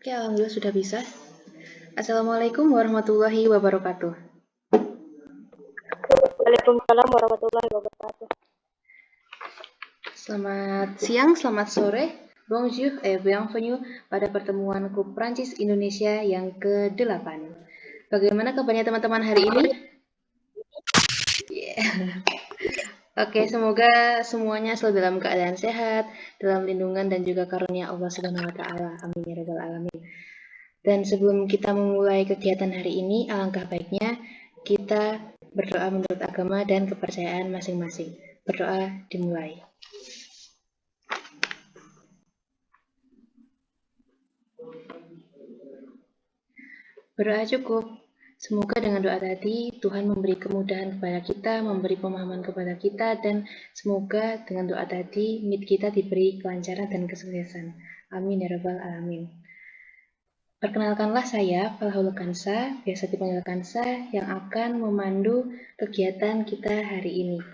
Oke, alhamdulillah sudah bisa. Assalamualaikum warahmatullahi wabarakatuh. Waalaikumsalam warahmatullahi wabarakatuh. Selamat siang, selamat sore, bonjour et bienvenue pada pertemuan Klub Prancis Indonesia yang ke-8. Bagaimana kabarnya teman-teman hari ini? Yeah. Oke, semoga semuanya selalu dalam keadaan sehat, dalam lindungan dan juga karunia Allah Subhanahu wa taala. Amin ya rabbal alamin. Dan sebelum kita memulai kegiatan hari ini, alangkah baiknya kita berdoa menurut agama dan kepercayaan masing-masing. Berdoa dimulai. Berdoa cukup. Semoga dengan doa tadi Tuhan memberi kemudahan kepada kita, memberi pemahaman kepada kita, dan semoga dengan doa tadi meet kita diberi kelancaran dan kesuksesan. Amin ya rabbal alamin. Perkenalkanlah saya, Falhul Kansa, biasa dipanggil Kansa, yang akan memandu kegiatan kita hari ini.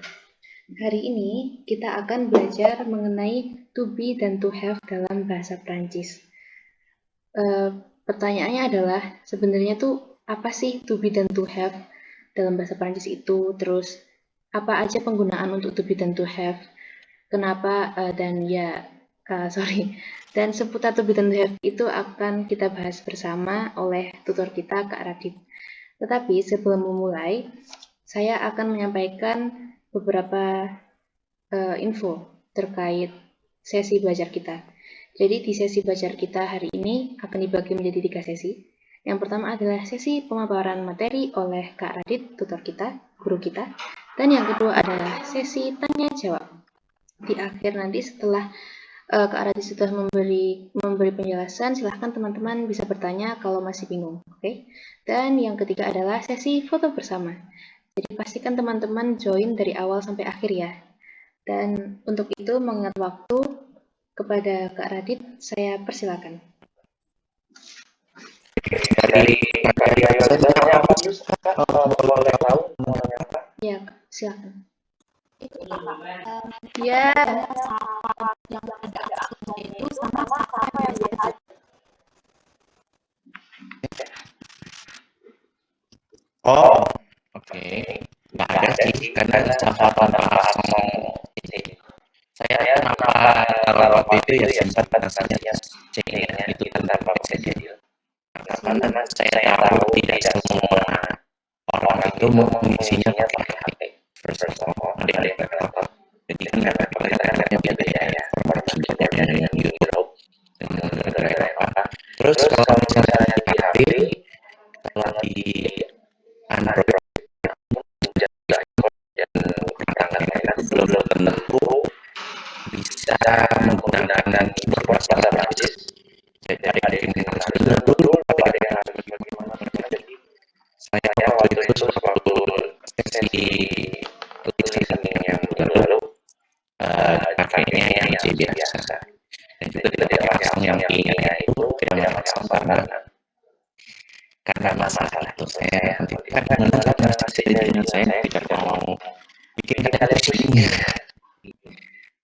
Hari ini kita akan belajar mengenai to be dan to have dalam bahasa Prancis. Pertanyaannya adalah, sebenarnya tuh apa sih to be dan to have dalam bahasa Prancis itu? Terus, apa aja penggunaan untuk to be dan to have? Kenapa dan seputar to be dan to have itu akan kita bahas bersama oleh tutor kita, Kak Radit. Tetapi sebelum memulai, saya akan menyampaikan beberapa info terkait sesi belajar kita. Jadi di sesi belajar kita hari ini akan dibagi menjadi 3 sesi. Yang pertama adalah sesi pemaparan materi oleh Kak Radit, tutor kita, guru kita. Dan yang kedua adalah sesi tanya jawab. Di akhir nanti setelah Kak Radit sudah memberi penjelasan, silahkan teman-teman bisa bertanya kalau masih bingung. Oke? Dan yang ketiga adalah sesi foto bersama. Jadi pastikan teman-teman join dari awal sampai akhir ya. Dan untuk itu mengingat waktu, kepada Kak Radit, saya persilakan. Ya, silakan. Ya. Yang tidak aktif itu sama apa yang biasa. Oh, oke. Nggak ada sih, karena sama tanpa ngomong ini. Saya kenapa kalau waktu itu ya sempat rasanya cengnya itu kan tanpa kejadian. Karena saya tahu tidak semua orang itu mengisinya pakai HP. First of all, ada yang laptop. Jadi kan kadang-kadang beda ya, format sumbernya yang Europe dan negara apa. Terus kalau misalnya di HP, kalau di Android dan belum tentu bisa menggunakan keyboard bahasa Prancis. Jadi ada yang sebenarnya dulu, ada yang bagaimana. Saya waktu itu waktu sesi listening yang lalu pakainya yang C biasa dan juga tidak pasang yang I-nya itu tidak pasang karena masalah itu saya hentikan menunjukkan dengan saya tidak mau bikin ada listening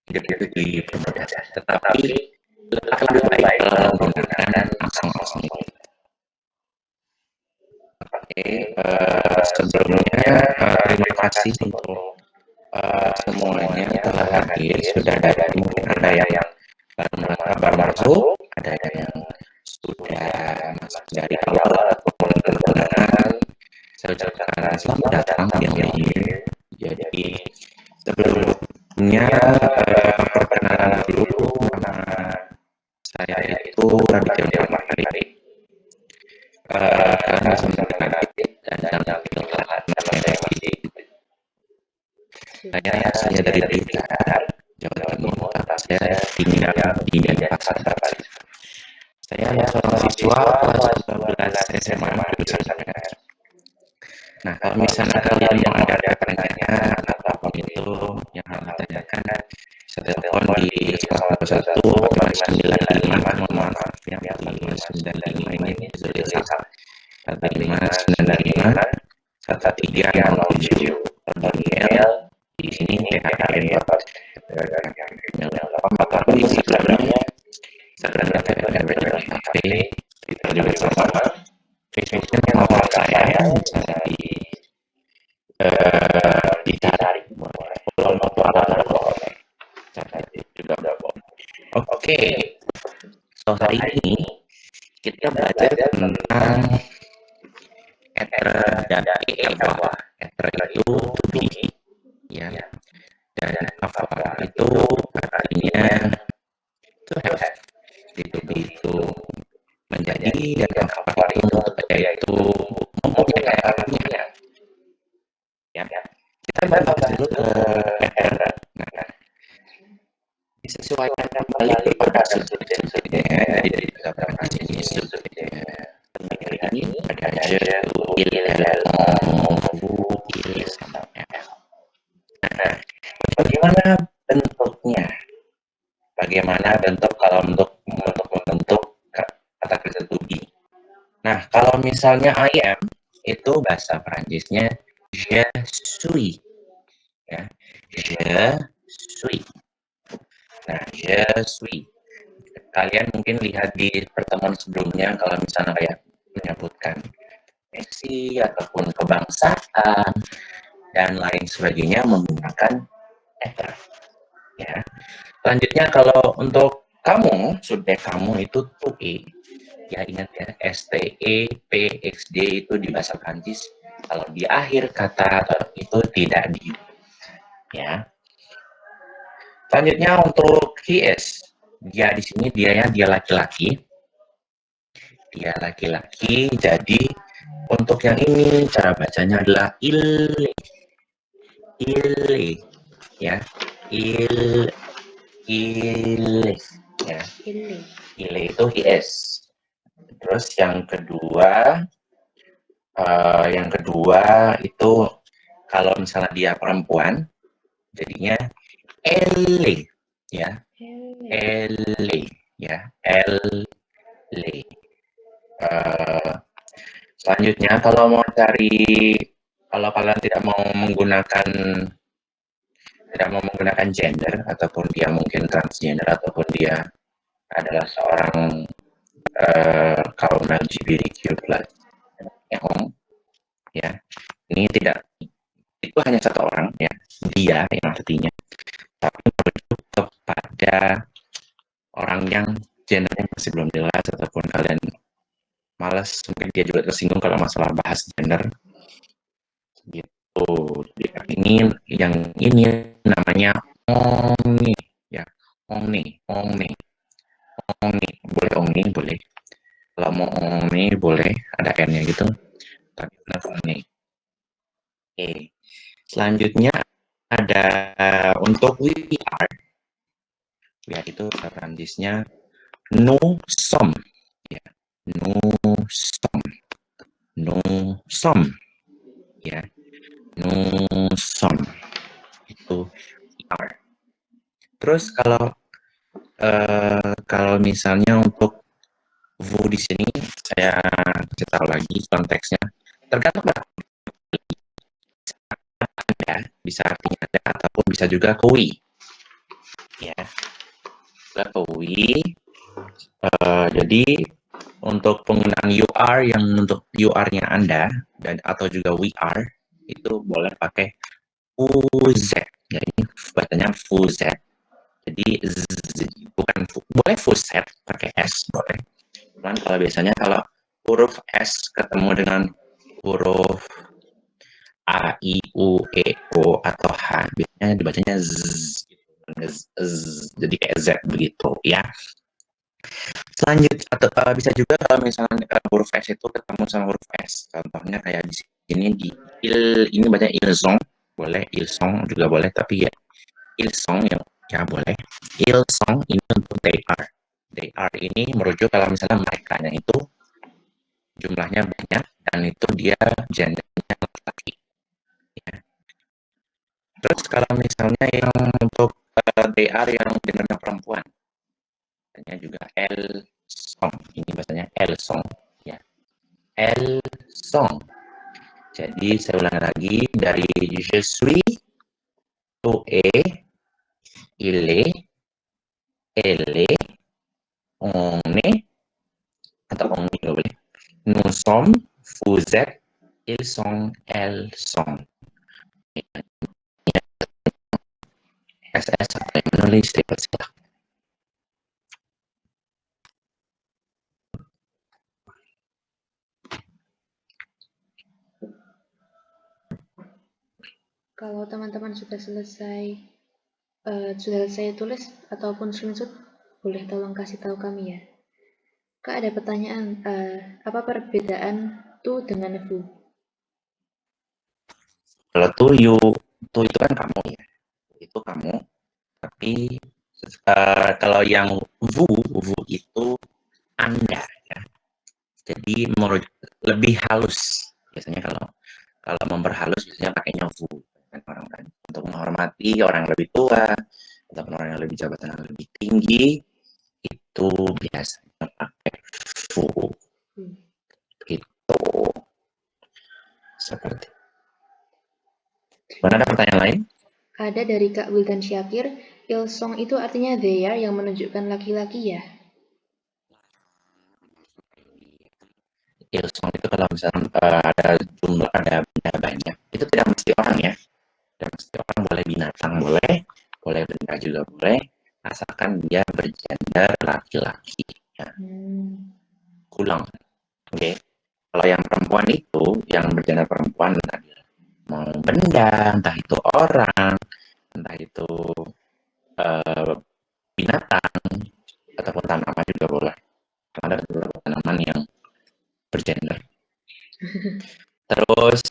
jadi di permudah, tetapi akan lebih baik kalau menggunakan pasang-pasang itu. Oke, sebelumnya terima kasih untuk semuanya telah hadir, sudah ada mungkin ada yang baru masuk, ada yang sudah masuk dari awal ataupun kemudian saya ucapkan selamat datang yang lainnya. Jadi sebelumnya perkenalan dulu, nama saya itu Raditya Mahari. Karena sebenarnya dan nama saya Widi. Saya dari Blitar, Jawa Timur, saya tinggal di Denpasar, Bali. Saya seorang siswa kelas 12 SMA jurusan Sastra. Nah, kalau misalnya kalian mau ada pertanyaan apapun itu yang kalian tanyakan, bisa telepon di 01 maaf yang 595 ini sudah salah. 595 1307 email di sini apakah di sebelumnya sebenarnya HP Kita juga sama. Fashion memang saya misalnya ditarik boleh. Kalau mau tualan boleh. Cara juga boleh. Oke. So hari ini kita belajar tentang etre dan eva. Etre itu to be, ya, dan eva itu artinya to have. To be itu menjadi dan eva itu yaitu mempunyai artinya. Ya, kita bahas dulu ke etre. Nah, disesuaikan kembali kepada subjek-subjeknya dari beberapa jenis subjeknya. Ini ada je, il, vous, il, sama f. Nah, bagaimana bentuknya? Bagaimana bentuk kalau untuk membentuk kata kerja to be? Nah, kalau misalnya I am, itu bahasa Perancisnya je suis. Ya, je suis. Nah, je suis. Kalian mungkin lihat di pertemuan sebelumnya kalau misalnya kayak menyebutkan profesi ataupun kebangsaan dan lain sebagainya menggunakan etre. Ya. Selanjutnya kalau untuk kamu, subjek kamu itu to e. Ya ingat ya, STE, PXD itu di bahasa Prancis. Kalau di akhir kata itu tidak di. Ya. Selanjutnya untuk he is. Dia di sini dia laki-laki. Dia laki-laki, jadi untuk yang ini cara bacanya adalah il, ya, il, ya, il itu he is. Terus yang kedua itu kalau misalnya dia perempuan, jadinya elle, ya, elle, ya, elle. Selanjutnya kalau kalian tidak mau menggunakan gender ataupun dia mungkin transgender ataupun dia adalah seorang kaum LGBTQ+, ya, ini tidak, itu hanya satu orang, ya, dia yang artinya, tapi merujuk kepada orang yang gendernya masih belum jelas ataupun kalian malas, mungkin dia juga tersinggung kalau masalah bahas gender gitu. Ini yang ini namanya omni, ya, omni, boleh omni, boleh, kalau mau omni boleh ada n-nya gitu, tapi benar omni. Oke, selanjutnya ada untuk we are itu Prancisnya nous sommes, ya, nous sommes, ya, nous sommes itu are. Terus kalau misalnya untuk vous di sini saya kasih tahu lagi konteksnya, tergantung Anda, bisa artinya ada ataupun bisa juga ke we, ya, ke we. Jadi untuk penggunaan you are yang untuk you are-nya Anda dan atau juga we are itu boleh pakai vous, ya, ini bacanya vous. Jadi bukan boleh vous pakai s boleh. Cuman kalau biasanya kalau huruf s ketemu dengan huruf a, i, u, e, o atau h biasanya dibacanya z, jadi kayak z begitu, ya. Selanjutnya atau bisa juga kalau misalnya huruf S itu ketemu sama huruf S, contohnya kayak di sini di ini bacanya ils ont, boleh ils ont juga boleh, tapi ya ils ont ya boleh. Ils ont ini untuk they are ini merujuk kalau misalnya mereka itu jumlahnya banyak dan itu dia gendernya laki-laki, ya. Terus kalau misalnya yang untuk they are yang gendernya perempuan, bahasanya juga elles sont, ini bahasanya elles sont, ya, elles sont. Jadi saya ulang lagi dari je suis, tu es, il est, elle est, on est atau on est, Nous sommes, vous êtes, ils sont, elles sont. SS apa yang menulis dipersilakan. Kalau teman-teman sudah selesai tulis ataupun screenshot, boleh tolong kasih tahu kami ya. Kak, ada pertanyaan, apa perbedaan tu dengan vous? Kalau tuh you, tuh itu kan kamu ya, itu kamu. Tapi kalau yang vous itu Anda ya. Jadi lebih halus. Biasanya kalau memperhalus biasanya pakainya vous kan orang kan untuk menghormati orang yang lebih tua ataupun orang yang lebih jabatan yang lebih tinggi itu biasanya pakai vous. Gitu. Seperti. Mana ada pertanyaan lain? Ada dari Kak Wildan Syakir, Ilsong itu artinya they are yang menunjukkan laki-laki ya? Ilsong itu kalau misalnya ada jumlah, ada benda banyak, itu tidak mesti orang ya. Tidak mesti orang, boleh binatang boleh benda juga boleh, asalkan dia bergender laki-laki. Ya. Ulang. Oke. Kalau yang perempuan itu, yang bergender perempuan, mau benda, entah itu orang, entah itu binatang, ataupun tanaman juga boleh. Ada beberapa tanaman yang bergender. Terus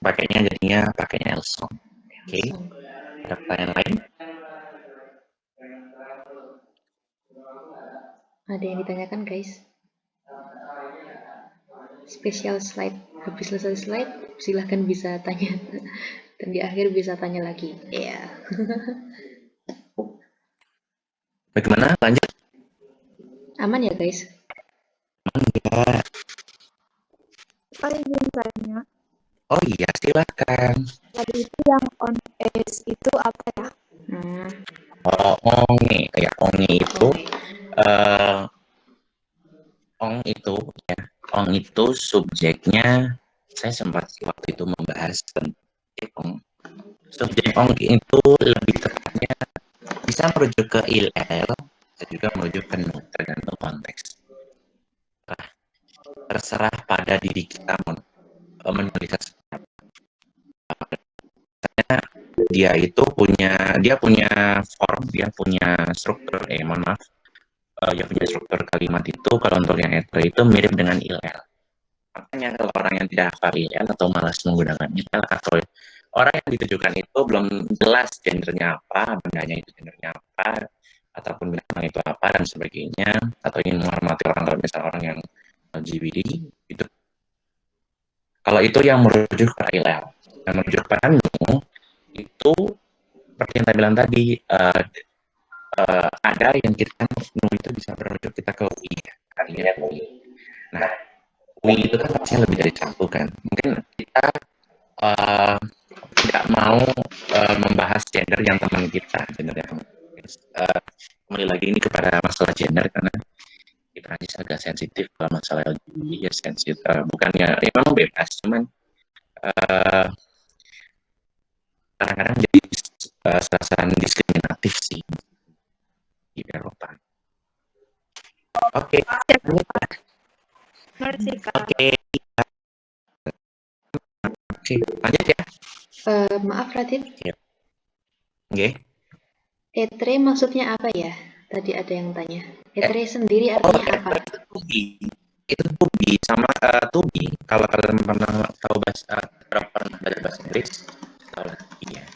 pakainya Ilsong. Oke. Ada pertanyaan lain? Ada yang ditanyakan guys? Spesial slide. Habis selesai slide, silahkan bisa tanya. Dan di akhir bisa tanya lagi. Iya. Yeah. Bagaimana? Lanjut. Aman ya guys? Aman ya. Saya ingin tanya. Oh iya, silakan. Tadi itu yang on ace itu apa ya? Oh, onge. Ya, onge itu ong itu subjeknya. Saya sempat waktu itu membahas tentang subjek ong itu lebih tepatnya bisa merujuk ke il, bisa juga merujuk ke nu, tergantung konteks. Terserah pada diri kita menulis dia punya form, dia punya struktur dia punya struktur kalimat itu. Kalau untuk yang etre itu mirip dengan il. Makanya kalau orang yang tidak hafal il atau malas menggunakan il atau orang yang ditujukan itu belum jelas gendernya apa, bendanya itu gendernya apa, ataupun binatang itu apa dan sebagainya, atau ingin menghormati orang, kalau misalnya orang yang LGBT itu, kalau itu yang merujuk ke il. Yang merujuk pada nu itu seperti yang saya bilang tadi, ada yang kita nu itu bisa merujuk kita ke wi, artinya wi. Nah, wi itu kan pastinya lebih dari satu kan. Mungkin kita tidak mau membahas gender yang teman kita, kembali lagi ini kepada masalah gender karena di Prancis agak sensitif kalau masalah LGBT ya, sensitif, bukannya ya memang bebas, cuman kadang-kadang jadi sasaran diskriminatif sih di Eropa. Oke. Oke, lanjut ya. Maaf Radit. Oke. Etre maksudnya apa ya? Tadi ada yang tanya. Etre sendiri artinya apa? Itu to be sama to be. Kalau kalian pernah tahu pernah belajar bahasa Inggris, tahu ya.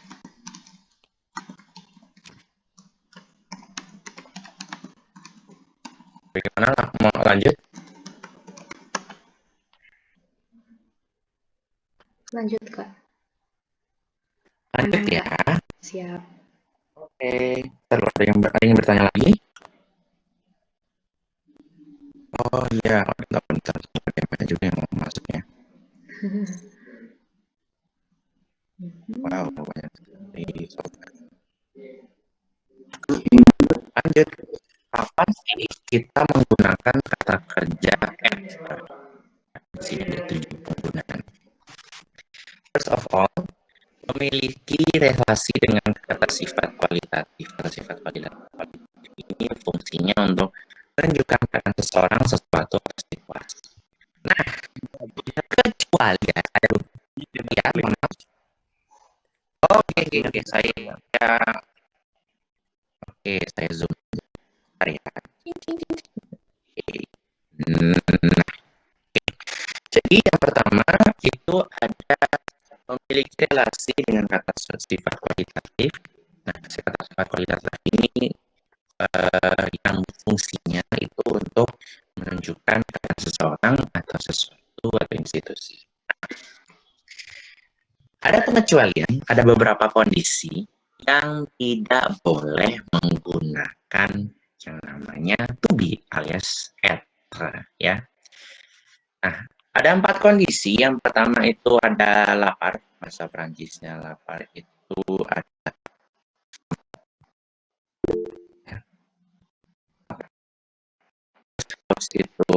Bagaimana lah, mau lanjut? Lanjut Kak. Lanjut ya. Siap. Oke. Terus ada yang bertanya lagi? Oh iya, bentar juga yang mau masuknya. Wow, banyak sekali. Lanjut. Kapan sih kita menggunakan kata kerja extra? of all, memiliki relasi dengan kata sifat kualitatif. Kata sifat kualitatif ini fungsinya untuk menunjukkan pada seseorang sesuatu atau situasi. Nah, kecuali ada ya, oke, saya zoom. Bentar ya. Oke. Nah, jadi yang pertama itu ada memiliki relasi dengan kata sifat kualitatif. Nah, kata sifat kualitatif ini yang fungsinya itu untuk menunjukkan kepada seseorang atau sesuatu atau institusi. Ada pengecualian, ada beberapa kondisi yang tidak boleh menggunakan yang namanya to be alias être, ya. Nah, ada 4 kondisi. Yang pertama itu ada lapar, bahasa Perancisnya lapar itu ada itu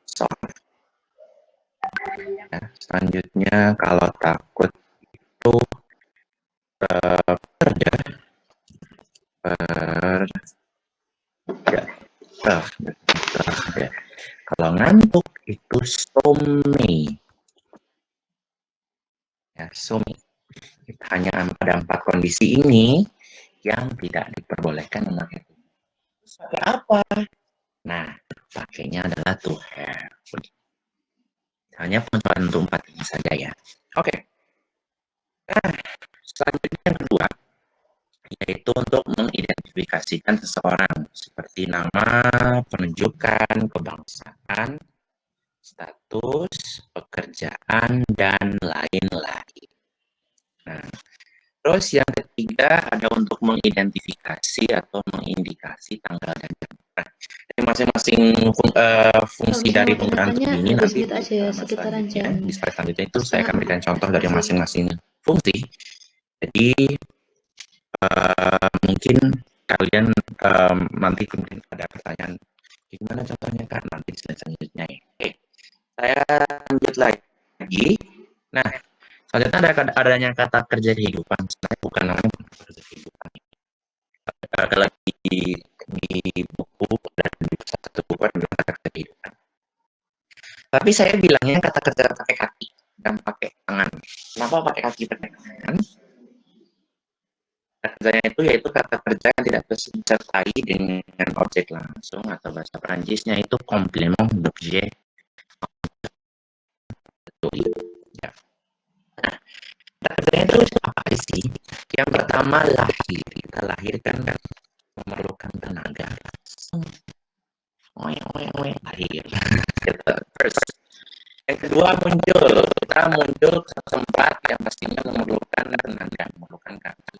soft. Ya, selanjutnya kalau takut itu kalau ngantuk itu some. Ya, some. Hanya ada 4 kondisi ini yang tidak diperbolehkan memakai to be. Pakai apa? Nah, pakainya adalah to have. Hanya pengecualian untuk 4 ini saja ya. Oke. Nah, selanjutnya yang kedua, yaitu untuk mengidentifikasikan seseorang seperti nama, penunjukan, kebangsaan, status, pekerjaan, dan lain-lain. Nah, terus yang ketiga ada untuk mengidentifikasi atau mengindikasi tanggal dan jam. Nah, masing-masing fungsi dari penggunaan ini nanti aja sekitaran jam di slide selanjutnya itu saya akan berikan contoh dari masing-masing fungsi. Jadi mungkin kalian nanti mungkin ada pertanyaan gimana contohnya kan nanti di slide selanjutnya ya. Oke, saya lanjut lagi. Nah, selanjutnya ada adanya kata kerja kehidupan. Sebenarnya bukan namanya kerja kehidupan. Kalau di buku dan di satu buku ada kata kerja kehidupan. Tapi saya bilangnya kata kerja pakai kaki dan pakai tangan. Kenapa pakai kaki pakai tangan? Kata kerjanya itu yaitu kata kerja yang tidak disertai dengan objek langsung atau bahasa Perancisnya itu complément d'objet. Ya. Nah, kata kerjanya itu apa sih? Yang pertama lahir. Kita lahirkan kan memerlukan tenaga langsung. Lahir. First. Yang kedua muncul. Kita muncul ke tempat yang pastinya memerlukan tenaga, memerlukan kaki.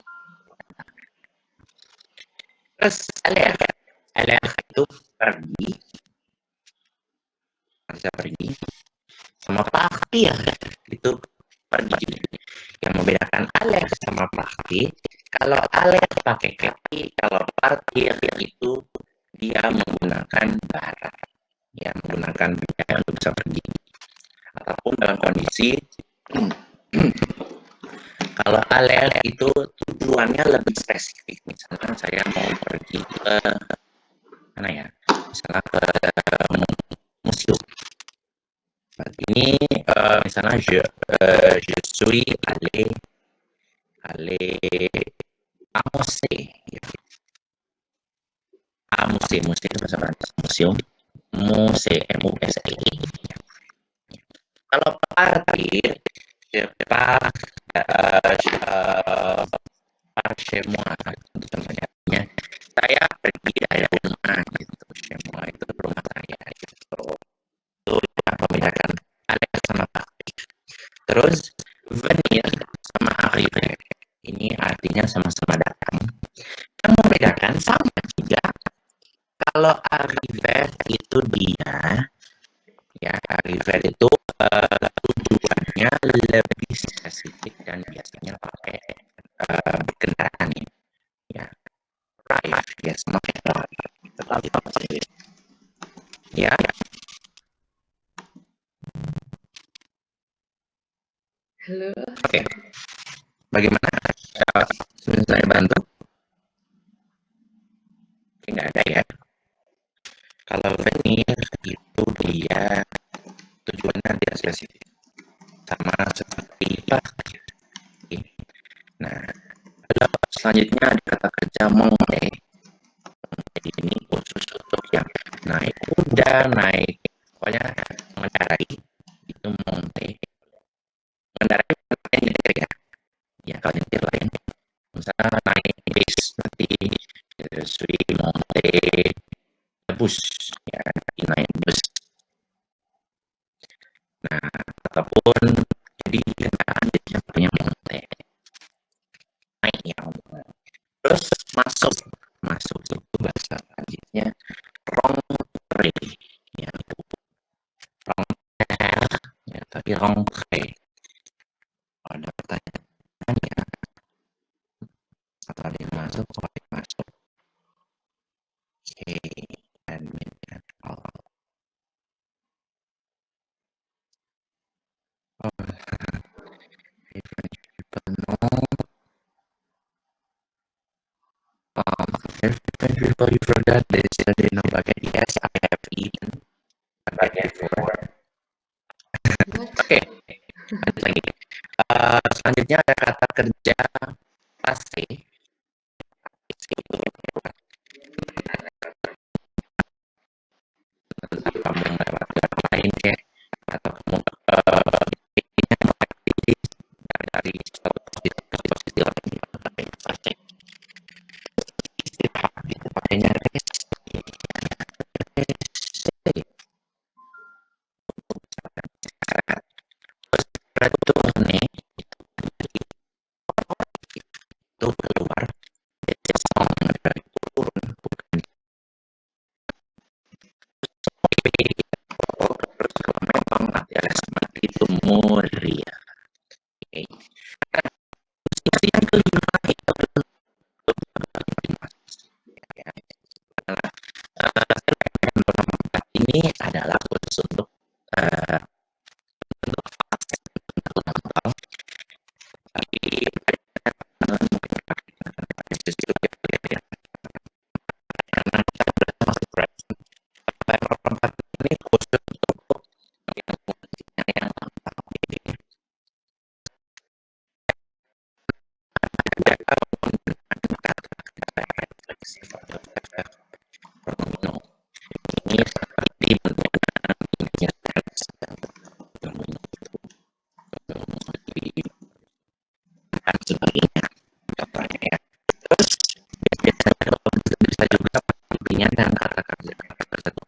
Terus aleh itu pergi, bisa pergi. Sama pakti ya, itu pergi. Yang membedakan aleh sama pakti, kalau aleh pakai kaki, kalau parkir itu dia menggunakan barang, ya menggunakan benda untuk bisa pergi. Ataupun dalam kondisi kalau aleh itu tujuannya lebih spesifik. Misalnya saya mau pergi ke mana ya? Misalnya ke museum. Ini misalnya je suis allé à musée. À musée itu bahasa Prancis. Museum. Musée, M-U-S-E. Kalau parkir, je pars chez moi. Contohnya, saya pergi dari rumah gitu. Chez moi itu rumah saya gitu. Itu yang membedakan Alex sama parkir. Terus venir sama arriver. Ini artinya sama-sama datang. Yang membedakan sama juga. Kalau arriver itu dia, ya arriver itu tujuannya lebih spesifik dan biasanya pakai kendaraan ya. Arrive ya sama kayak tetapi ya. Halo. Oke, bagaimana? Sudah saya bantu? Oke, nggak ada ya. Kalau venir itu dia tujuannya dia spesifik, sama seperti plastik. Nah, selanjutnya ada kata kerja monte. Jadi ini khusus untuk yang naik kuda, naik pokoknya mengendarai itu monte. Mengendarai nyetir ya. Ya kalau nyetir lain. Misalnya naik bis seperti Sui monte bus ya, naik bus. Nah, ataupun jadi kendaraan yang punya monte. Naik ya. Terus masuk itu bahasa Prancisnya rentrée ya, rentrée ya, tapi rentrée. Ada pertanyaan ya, atau ada yang masuk, atau ada yang masuk. Oke, admin ya. People know. If people you forgot, they still didn't know baguette. Yes, I have eaten baguette before. Oke, lanjut lagi. Selanjutnya ada kata kerja pasti. Kamu lewat jalan lain ya, atau kamu dari posisi lain pasti istirahat itu pakainya rest. Itu nih itu keluar dari song dari turun bukan terus kalau memang nanti ada seperti itu muria. Oke. Yang kelima itu ini adalah khusus untuk ini khusus untuk yang ini seperti dan sebagainya contohnya ya. Terus biasanya bisa juga pentingnya dan kata kerja tersebut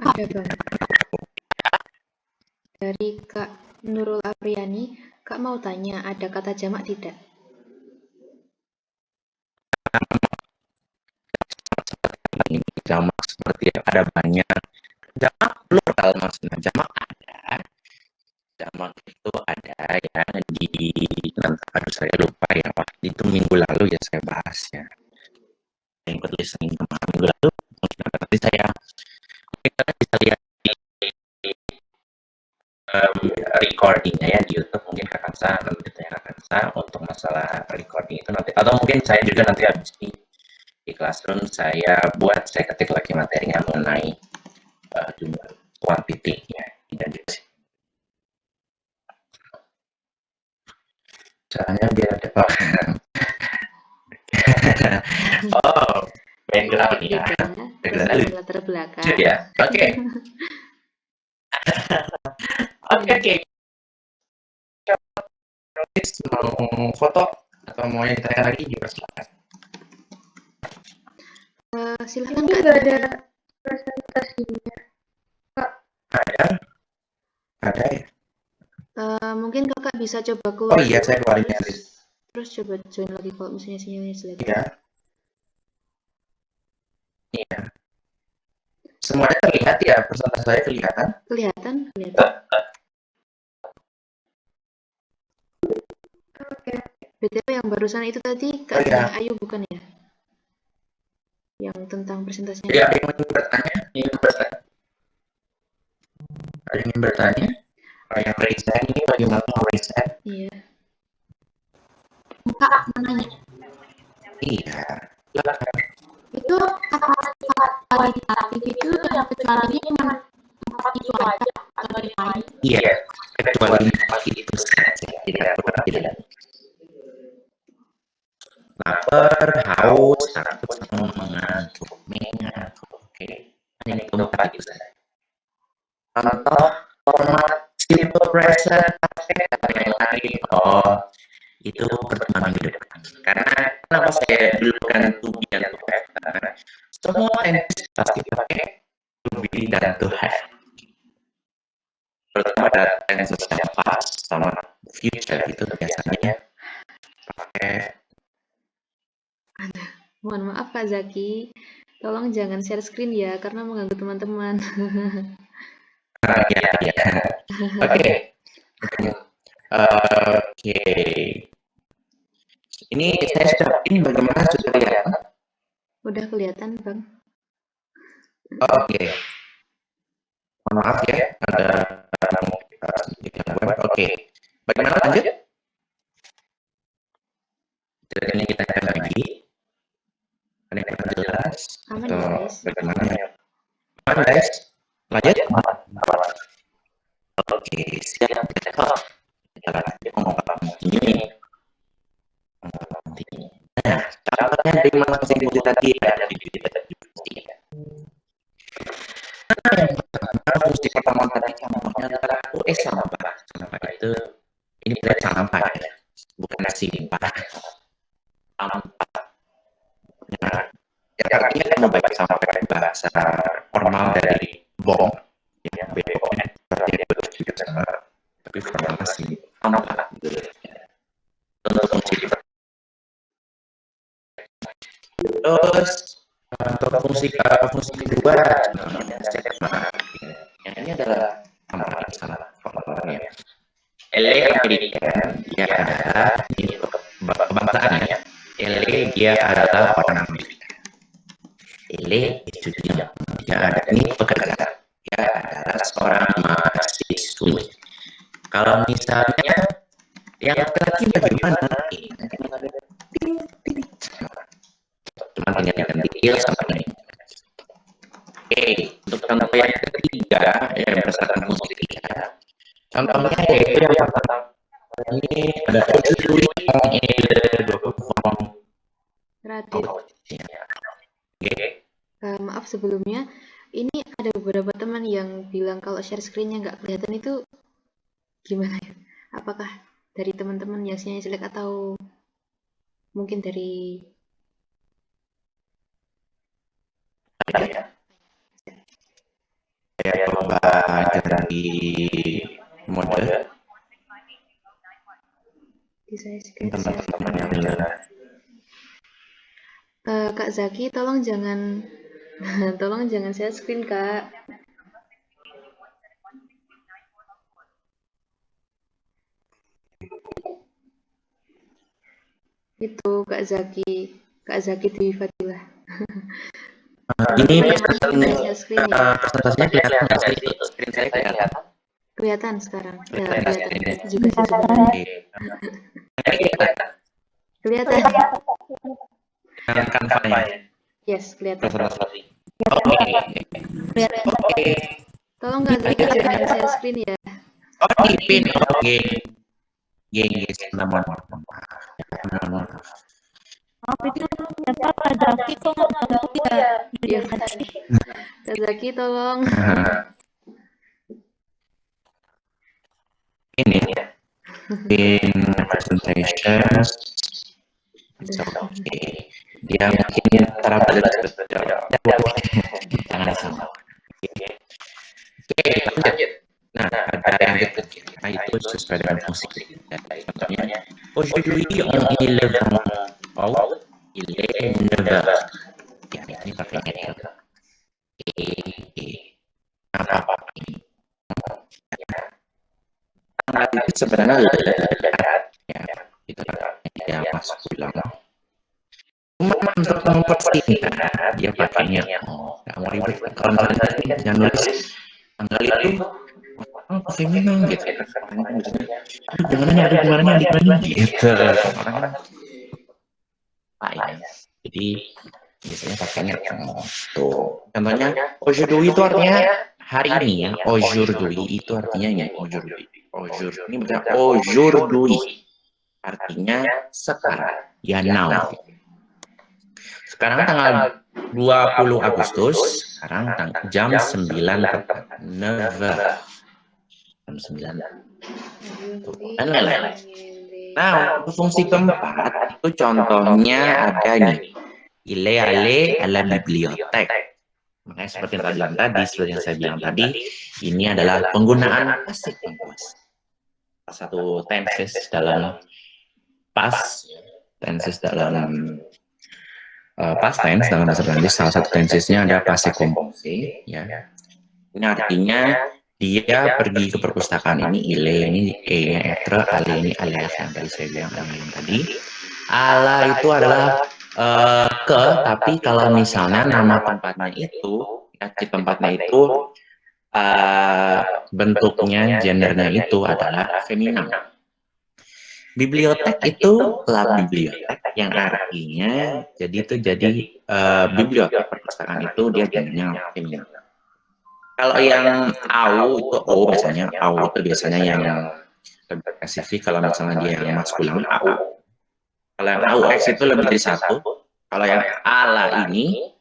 Ada Bang. Dari Kak Nurul Apriani, Kak mau tanya ada kata jamak tidak? jamak seperti ada banyak jamak plural maksudnya jamak ada jamak itu ada ya di aduh saya lupa ya waktu itu minggu lalu ya saya bahas ya yang listening kemarin minggu lalu mungkin nanti saya bisa lihat recordingnya ya di YouTube mungkin Kakak Sa nanti ditanya Kakak Sa untuk masalah recording itu nanti atau mungkin saya juga nanti habis di Classroom saya ketik lagi materinya mengenai jumlah quantity ya dan soalnya dia ada oh background ya background latar belakang ya oke oke mau foto atau mau yang ditanya lagi dipersilakan. Silahkan Ini Kak. nggak ada presentasinya. Ada ya? Mungkin Kakak bisa coba Oh keluar iya, saya keluarin terus coba join lagi kalau misalnya sinyalnya jelek. Iya. Iya. Semuanya terlihat ya, presentasi saya kelihatan. Kelihatan. Oke. BTW yang barusan itu tadi Oh, iya. Kak Ayu bukan ya? Yang tentang presentasinya. Jadi ada yang ingin bertanya? Ada yang ingin bertanya? Ada yang raise hand ini bagaimana raise hand? Iya. Kak, menanya. Iya. Itu kapasitas kualitatif itu yang kecuali cuma 4 itu aja atau dari lain. Iya. Kecuali itu saja. Tidak pernah tidak. Lapar, haus, takut, sama mengantuk. Oke. Hanya itu 4 itu saja. Contoh format simple present perfect dan yang lain. Oh, itu pertemuan minggu depan. Karena kenapa saya dulukan to be dan to have? Karena semua tenses pasti pakai to be dan to have. Terutama ada tenses yang past sama future itu biasanya pakai. Mohon maaf Kak Zaki, tolong jangan share screen ya karena mengganggu teman-teman. Ya. Oke. Ini saya sudah, ini bagaimana sudah kelihatan? Udah kelihatan Bang. Oke. Mohon maaf ya, ada gangguan. Oke. Bagaimana lanjut? Jadi ini kita akan lagi. Ada yang kurang jelas? Aman Atau ya guys? bagaimana ya? Aman guys? Lanjut? Oke, siap. Kita lanjut ngomong ini. Nah, contohnya dari masing-masing video tadi ada di video tadi. Nah, yang pertama fungsi pertama tadi contohnya adalah sampah. Sampah itu ini berarti sampah ya, bukan simpah. Sampah. Nah, ya artinya kan baik sampai bahasa formal dari BOM, ya BOM, berarti juga sama, tapi formal masih sampah. Untuk fungsi terus untuk fungsi kedua yang ini adalah salah formalnya. LA American dia adalah ini kebangsaannya. LA dia adalah orang Amerika. LA itu dia ada ini pekerja. Dia adalah seorang mahasiswi. Kalau misalnya yang laki-laki bagaimana? Cuma tinggal detail sama ini. Oke, untuk contoh yang ketiga yang berdasarkan fungsi ketiga, contohnya yaitu yang pertama ini ada usually on either form. Relatif. Maaf sebelumnya, ini ada beberapa teman yang bilang kalau share screen-nya nggak kelihatan itu gimana ya? Apakah dari teman-teman yang sinyalnya jelek atau mungkin dari Saya coba dari mode di saya screen teman-teman yang benar. Kak Zaki, tolong jangan share screen Kak. Itu Kak Zaki Dewi Fadilah. Ini presentasinya kelihatan nggak sih? Screen saya kelihatan. Kelihatan sekarang. Ya, Kelihatan. kelihatan. Juga sih sebenarnya. Kelihatan. Dengan kanvanya. Yes, kelihatan. Oke. Tolong Kak Zaki jangan share screen ya. Oh, di pin. Oke. Geng, nama. Itu ternyata Kak Zaki kok ngomong ya? Iya, Kak Zaki tolong. Ini ya. In presentations. Oke. Dia mungkin cara belajar Jangan sama. Oke, lanjut. Nah, ada yang ketiga itu sesuai dengan fungsi. Contohnya, aujourd'hui on est le 20 août, il est 9h. Ya, ini pakai être. Apa ini? Tanggal itu sebenarnya lekat, ya, itu ya mas pulang. Cuma untuk mempersingkat dia pakainya nggak mau ribet. Kalau misalnya jangan nulis tanggal itu feminim gitu. Aduh gimana nih gitu. Orang jadi biasanya pakainya tuh. Contohnya aujourd'hui itu artinya hari ini ya. Aujourd'hui itu artinya ya aujourd'hui. Aujourd'hui ini bukan aujourd'hui. Artinya sekarang. Ya now. Sekarang tanggal 20 Agustus, sekarang jam 9 tepat. 9. Jam 9. Dan lain-lain. Nah, untuk fungsi keempat, itu contohnya ada nih. Il est allé à la bibliothèque. Makanya seperti yang saya bilang tadi, ini adalah penggunaan pasif kompost. Satu tenses dalam past tense dalam past tense dalam bahasa Prancis, salah satu tensesnya ada passé composé, ya. Ini artinya dia pergi ke perpustakaan ini, ile ini e-nya être, ale ini alias yang tadi saya bilang tadi. Ala itu adalah ke, tapi kalau misalnya nama tempatnya itu, ya, di tempatnya itu bentuknya, gendernya itu adalah feminim. Bibliotek itu la bibliotek yang artinya jadi bibliotek perpustakaan itu dia gendernya feminim. Kalau yang au itu o misalnya, au itu biasanya yang lebih spesifik. Kalau misalnya dia yang maskulin au. Kalau yang au x itu lebih dari satu. Kalau yang ala ini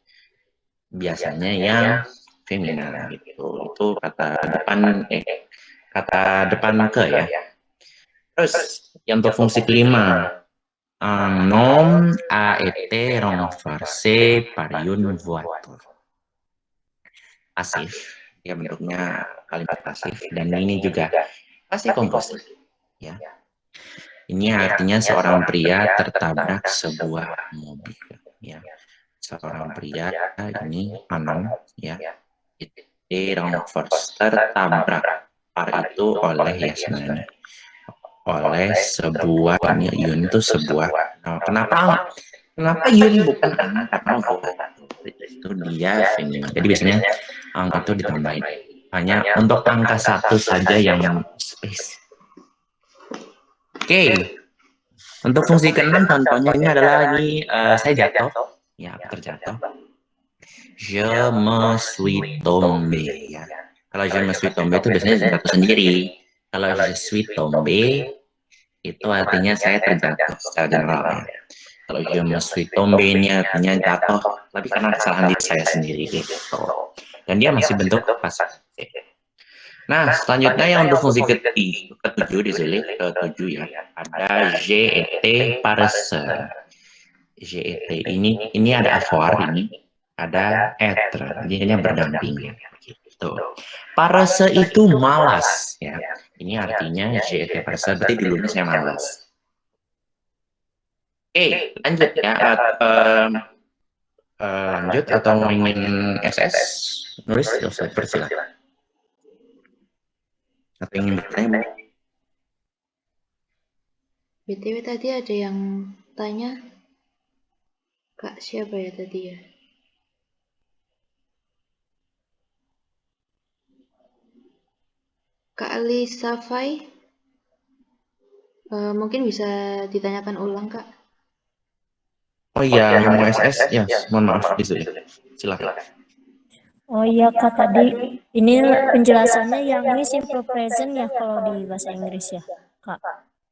biasanya yang feminin gitu. Itu kata depan ke ya. Terus yang untuk fungsi kelima, un nom a été renforcé par une voiture. Pasif, ya bentuknya kalimat pasif, dan ini juga pasti komposisi. Ya. Ini artinya seorang pria tertabrak sebuah mobil. Ya. Seorang pria ini un ya, été renforcé, tertabrak. Par itu oleh ya sebenarnya. Oleh sebuah, ini yun itu sebuah. Kenapa yun bukan anak? Karena itu dia feminin. Jadi biasanya angka itu ditambahin. Hanya untuk angka 1 saja yang space. Oke. Untuk fungsi ke-6 contohnya ini adalah saya jatuh. Ya, terjatuh. Je me suis tombé. Ya. Kalau je me suis tombé itu biasanya jatuh sendiri. Kalau je suis tombé itu artinya saya terjatuh secara general. Ya. Kalau je me suis tombé ini artinya jatuh, tapi karena kesalahan diri saya sendiri gitu. Dan dia masih bentuk pasif. Nah, selanjutnya yang untuk fungsi ke-7 di sini, ke-7 ya, ada j'ai été paresseux. J'ai été ini ada avoir ini, ada être, jadinya berdampingan. Gitu. Paresseux itu malas, ya. Ini artinya j'ai été paresseux, berarti dulunya saya malas. Oke, lanjut ya. Lanjut atau ingin SS nulis persilakan. Atau ingin bertanya? BTW tadi ada yang tanya, Kak siapa ya tadi ya? Kak Ali Safai, mungkin bisa ditanyakan ulang Kak. Oh iya, yang mau SS, ya, mohon maaf di sini. Silakan. Oh iya Kak, tadi ini penjelasannya yang ini simple present ya kalau di bahasa Inggris ya Kak.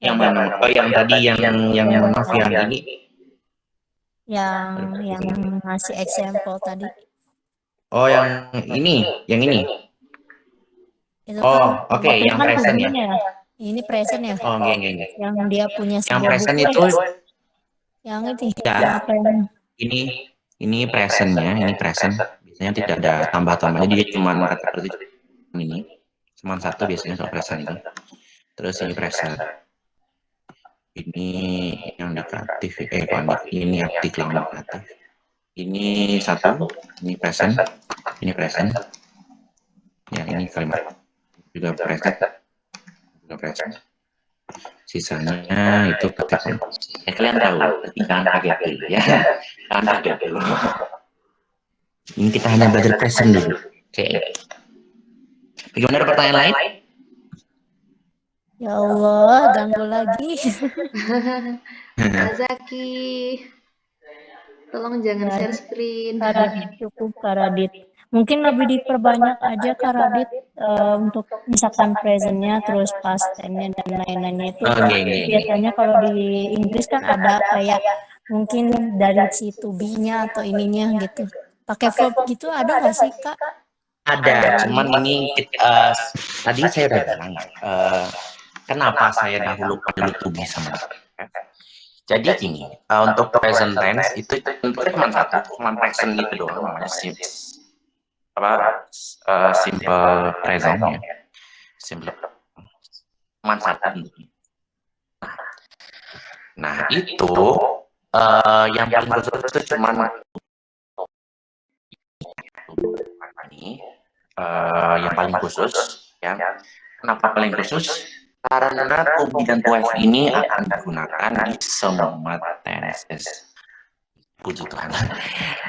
Yang mana? Oh yang tadi yang maaf yang ini. Yang ngasih example tadi. Oh yang ini. Itu oh oke, yang present ya. Ini present ya. Oh enggak. Yang dia punya yang present buku itu yang itu ya, yang Ini presentnya, ini present. Biasanya tidak ada tambah-tambahnya, dia cuma kata berarti ini. Cuma satu biasanya kalau present ini. Terus ini present. Ini yang negatif, ini aktif yang negatif. Ini satu, ini present, ini present. Ya, ini kalimat juga present, juga present. Sisanya itu ketika kalian tahu, tapi jangan kaget dulu ya. Jangan kaget dulu. Ini kita hanya belajar present dulu. Oke. Bagaimana, ada pertanyaan lain? Ya Allah, ganggu lagi. Kak Zaki, tolong jangan Ya, share screen. Kak Radit, cukup Kak Radit. Mungkin lebih diperbanyak aja Kak Radit untuk misalkan presentnya, terus past tense-nya dan lain-lainnya itu. Biasanya kalau di Inggris kan ada kayak mungkin dari si to be-nya atau ininya gitu. Pakai verb gitu ada nggak sih Kak? Ada, cuman ini tadi saya udah bilang, kenapa saya dahulu to be sama. Jadi gini, untuk present tense itu bentuknya cuma satu, cuma present gitu doang, namanya simple present ya, simple, cuma satu bentuknya. Nah itu yang paling khusus itu cuma ini, yang paling khusus ya. Kenapa paling khusus? Karena to be dan to have ini akan digunakan di semua tenses. Puji Tuhan.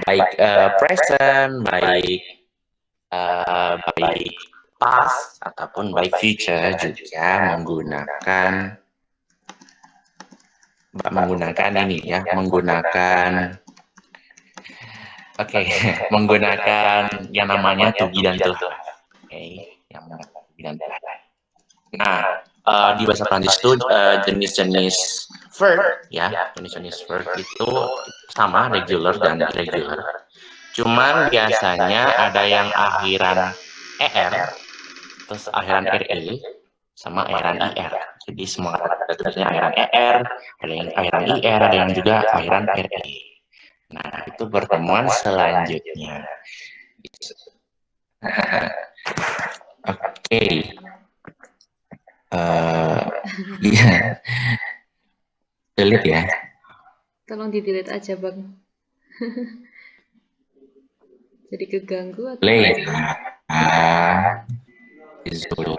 Baik present, baik past ataupun baik future juga menggunakan ini ya, menggunakan menggunakan yang namanya to be dan to have. Yang menggunakan to be dan to have. Nah, di bahasa Prancis itu jenis-jenis verb ya, jenis-jenis verb itu sama regular dan irregular. Cuman biasanya ada yang akhiran er, terus akhiran re, sama akhiran ir. Jadi semua kata itu biasanya akhiran er, ada yang akhiran ir, ada yang juga akhiran re. Nah, itu pertemuan selanjutnya. Oke. Iya. Delete ya. Tolong di-delete aja, Bang. Jadi keganggu atau Play. Disuruh.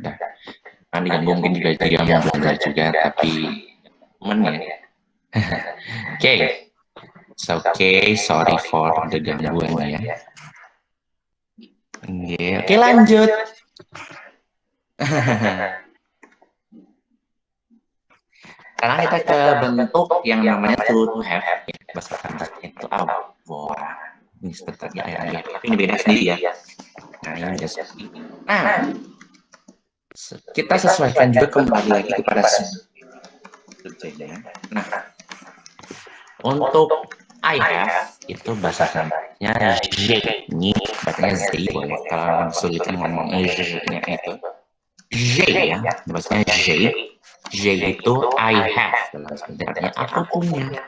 Udah. Kan diganggu mungkin juga dia mau belajar juga, tapi temen ya. It's okay, sorry for the gangguan ya. Oke, lanjut. Sekarang kita ke bentuk yang namanya to have. Bahasa Prancis itu ini seperti ya. Ini beda sendiri ya. Nah, ini beda sendiri. Nah, kita sesuaikan juga kembali lagi kepada subjeknya. Nah, untuk I have itu bahasa Prancisnya je. Ini bacanya z boleh. Kalau kesulitan ngomong nya itu je ya. Bahasanya je. J itu I have dalam sebenarnya aku punya.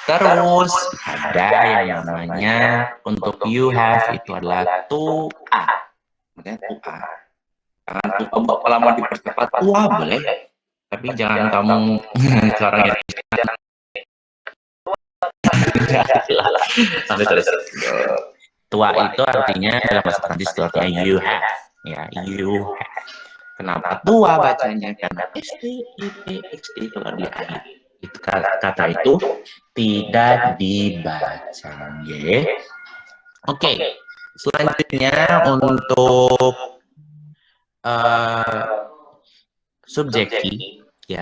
Terus ada yang namanya untuk you have itu adalah to a. Makanya to a. Jangan kalau mau dipercepat tua boleh, tapi jangan kamu sekarang ya. Sampai terus. Tua itu artinya dalam bahasa Prancis itu artinya you have. Ya, you have. Kenapa tua bacanya? Karena ST kalau di akhir. Itu kata itu tidak dibaca. Oke. Selanjutnya untuk subjektif ya.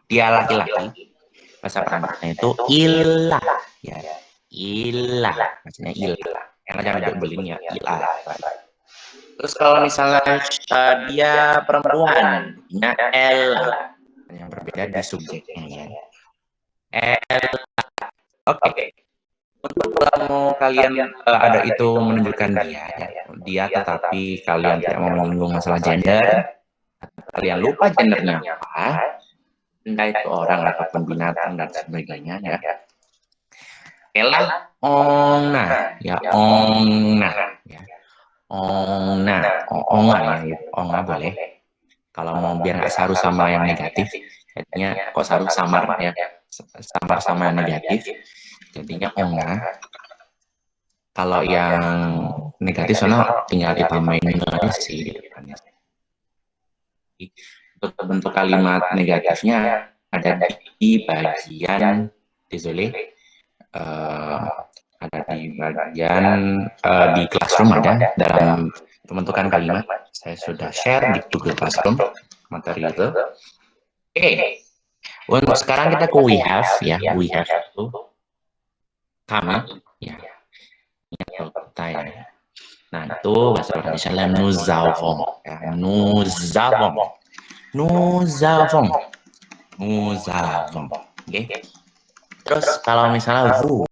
Dia laki-laki. Bahasa Prancisnya itu ilah ya. Ilah, maksudnya ilah. Yang jangan dibelin ya, ilah. Terus kalau misalnya dia perempuan, artinya Ella. Yang berbeda di subjeknya ya. Ella. Oke. Untuk kalau kalian ada itu menunjukkan dia tetapi kalian tidak mau menyinggung masalah gender, kalian lupa gendernya apa, entah itu orang ataupun binatang dan sebagainya ya. Ela ongna ya ongna ya. Onga ya, onga boleh. Kalau mau biar nggak saru sama yang negatif, jadinya kok saru samar ya, samar sama yang negatif, jadinya onga. Kalau yang negatif soalnya tinggal ditambahin aja sih di depannya. Untuk bentuk kalimat negatifnya ada di bagian ada di bagian di Classroom ada dalam pembentukan kalimat. Saya sudah share di Google Classroom materi itu. Oke. Untuk sekarang kita ke we have ya. We have itu kami ya. Kita ya. Nah, itu bahasa Indonesia nous avons ya. Nous avons. Oke. Terus kalau misalnya vous